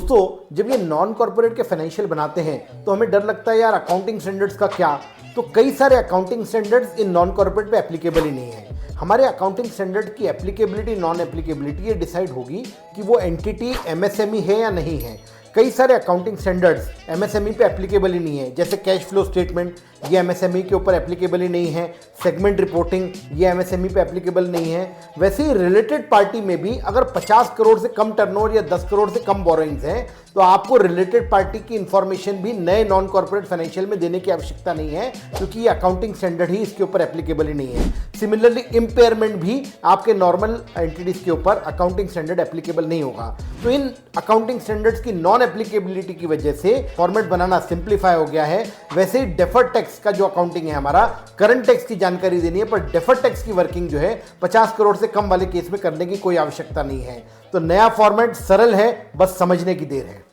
दोस्तों, जब ये नॉन कॉर्पोरेट के फाइनेंशियल बनाते हैं तो हमें डर लगता है यार अकाउंटिंग स्टैंडर्ड्स का क्या। तो कई सारे accounting standards in non corporate पे एप्लीकेबल ही नहीं है। हमारे अकाउंटिंग स्टैंडर्ड की एप्लीकेबिलिटी नॉन एप्लीकेबिलिटी ये डिसाइड होगी कि वो एंटिटी एमएसएमई है या नहीं है। कई सारे अकाउंटिंग स्टैंडर्ड्स एमएसएमई पे एप्लीकेबल ही नहीं है, जैसे कैश फ्लो स्टेटमेंट ये एमएसएमई के ऊपर एप्लीकेबल ही नहीं है, सेगमेंट रिपोर्टिंग ये एमएसएमई पे एप्लीकेबल नहीं है। वैसे ही रिलेटेड पार्टी में भी अगर 50 करोड़ से कम टर्नओवर या 10 करोड़ से कम बोरोइंग्स हैं तो आपको रिलेटेड पार्टी की इंफॉर्मेशन भी नए नॉन कॉर्पोरेट फाइनेंशियल में देने की आवश्यकता नहीं है, क्योंकि ये अकाउंटिंग स्टैंडर्ड ही इसके ऊपर एप्लीकेबल ही नहीं है। सिमिलरली इम्पेयरमेंट भी आपके नॉर्मल एंटिटीज के ऊपर अकाउंटिंग स्टैंडर्ड एप्लीकेबल नहीं होगा। तो इन अकाउंटिंग स्टैंडर्ड्स की नॉन एप्लीकेबिलिटी की वजह से फॉर्मेट बनाना सिंप्लीफाई हो गया है। वैसे ही डेफर्ड टैक्स का जो अकाउंटिंग है हमारा, करंट टैक्स की जानकारी देनी है, पर डेफर्ड टैक्स की वर्किंग जो है 50 करोड़ से कम वाले केस में करने की कोई आवश्यकता नहीं है। तो नया फॉर्मेट सरल है, बस समझने की देर है।